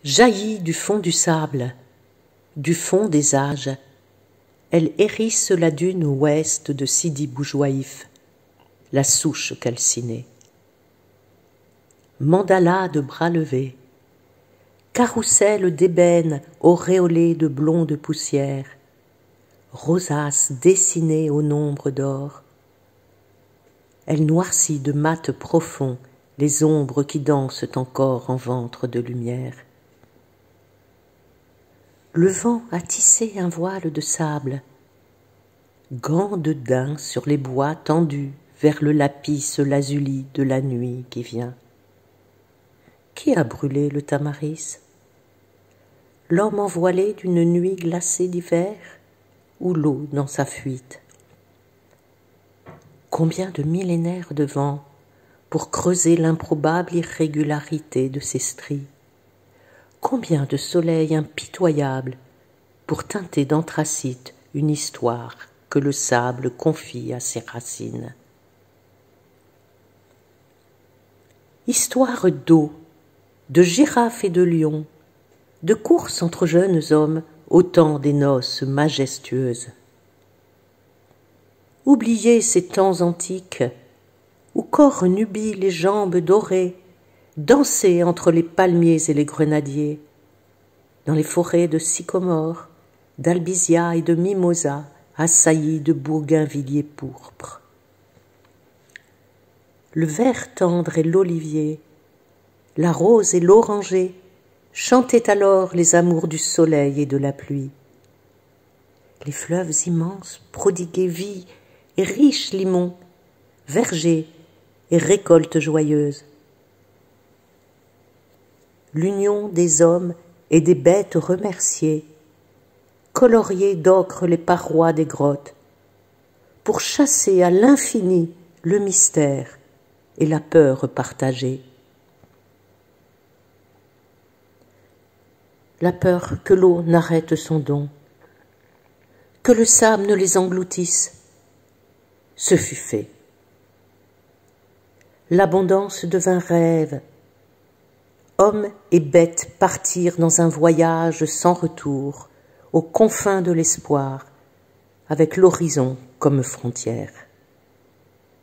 Jaillit du fond du sable, du fond des âges, elle hérisse la dune ouest de Sidi Boujouaïf, la souche calcinée. Mandala de bras levés, carrousel d'ébène auréolé de blonde poussière, rosace dessinée au nombre d'or. Elle noircit de mat profond les ombres qui dansent encore en ventre de lumière. Le vent a tissé un voile de sable, gants de daim sur les bois tendus vers le lapis lazuli de la nuit qui vient. Qui a brûlé le tamaris? L'homme envoilé d'une nuit glacée d'hiver ou l'eau dans sa fuite? Combien de millénaires de vent pour creuser l'improbable irrégularité de ces stries? Combien de soleils impitoyables pour teinter d'anthracite une histoire que le sable confie à ses racines? Histoire d'eau, de girafes et de lions, de courses entre jeunes hommes au temps des noces majestueuses. Oubliez ces temps antiques où corps nubiles et jambes dorées dansaient entre les palmiers et les grenadiers, dans les forêts de sycomore, d'albizia et de mimosa, assaillies de bougainvilliers pourpres. Le vert tendre et l'olivier, la rose et l'oranger chantaient alors les amours du soleil et de la pluie. Les fleuves immenses prodiguaient vie et riches limons, vergers et récoltes joyeuses. L'union des hommes et des bêtes remerciées coloriait d'ocre les parois des grottes pour chasser à l'infini le mystère et la peur partagée. La peur que l'eau n'arrête son don, que le sable ne les engloutisse, ce fut fait. L'abondance devint rêve. Hommes et bêtes partirent dans un voyage sans retour, aux confins de l'espoir, avec l'horizon comme frontière.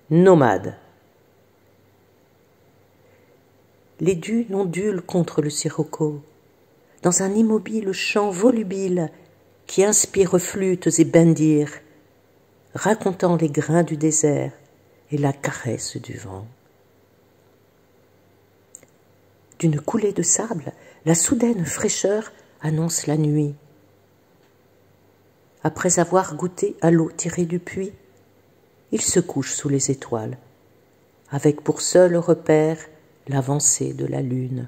Nomades. Les dunes ondulent contre le sirocco, dans un immobile chant volubile qui inspire flûtes et bendirs, racontant les grains du désert et la caresse du vent. D'une coulée de sable, la soudaine fraîcheur annonce la nuit. Après avoir goûté à l'eau tirée du puits, il se couche sous les étoiles, avec pour seul repère l'avancée de la lune.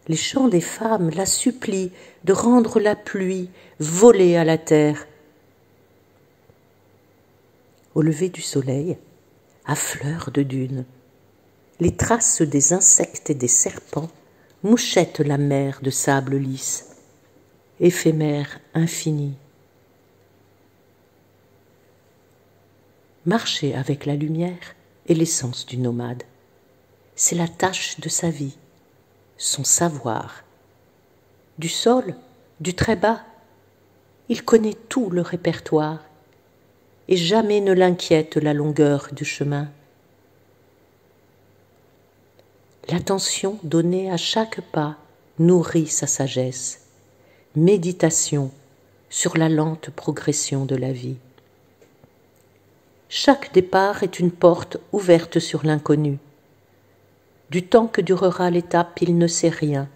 Les chants des femmes la supplient de rendre la pluie volée à la terre. Au lever du soleil, à fleur de dune, les traces des insectes et des serpents mouchettent la mer de sable lisse, éphémère infinie. Marcher avec la lumière est l'essence du nomade. C'est la tâche de sa vie, son savoir. Du sol, du très bas, il connaît tout le répertoire et jamais ne l'inquiète la longueur du chemin. L'attention donnée à chaque pas nourrit sa sagesse. Méditation sur la lente progression de la vie. Chaque départ est une porte ouverte sur l'inconnu. Du temps que durera l'étape, il ne sait rien.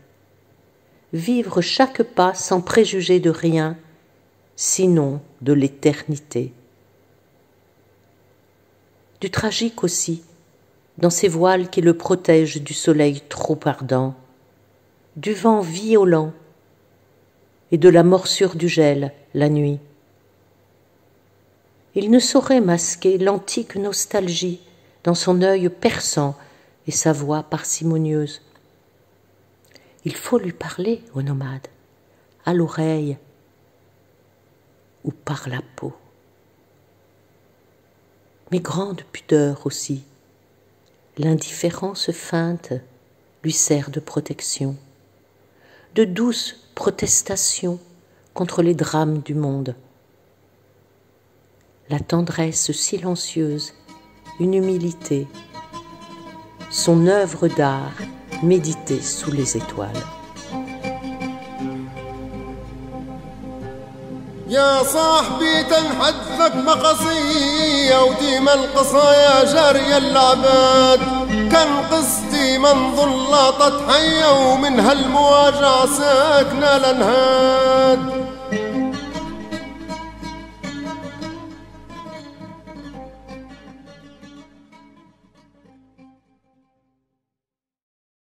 Vivre chaque pas sans préjuger de rien, sinon de l'éternité. Du tragique aussi, dans ces voiles qui le protègent du soleil trop ardent, du vent violent et de la morsure du gel la nuit. Il ne saurait masquer l'antique nostalgie dans son œil perçant et sa voix parcimonieuse. Il faut lui parler au nomade, à l'oreille ou par la peau. Mais grande pudeur aussi, l'indifférence feinte lui sert de protection. de douces protestations contre les drames du monde. La tendresse silencieuse, une humilité, son œuvre d'art méditée sous les étoiles. يا صاحبي تنحدثك مقصية وديما القصايا جارية العباد كان قصتي من ظل لاطت حية ومن هالمواجع ساكنة لنهاد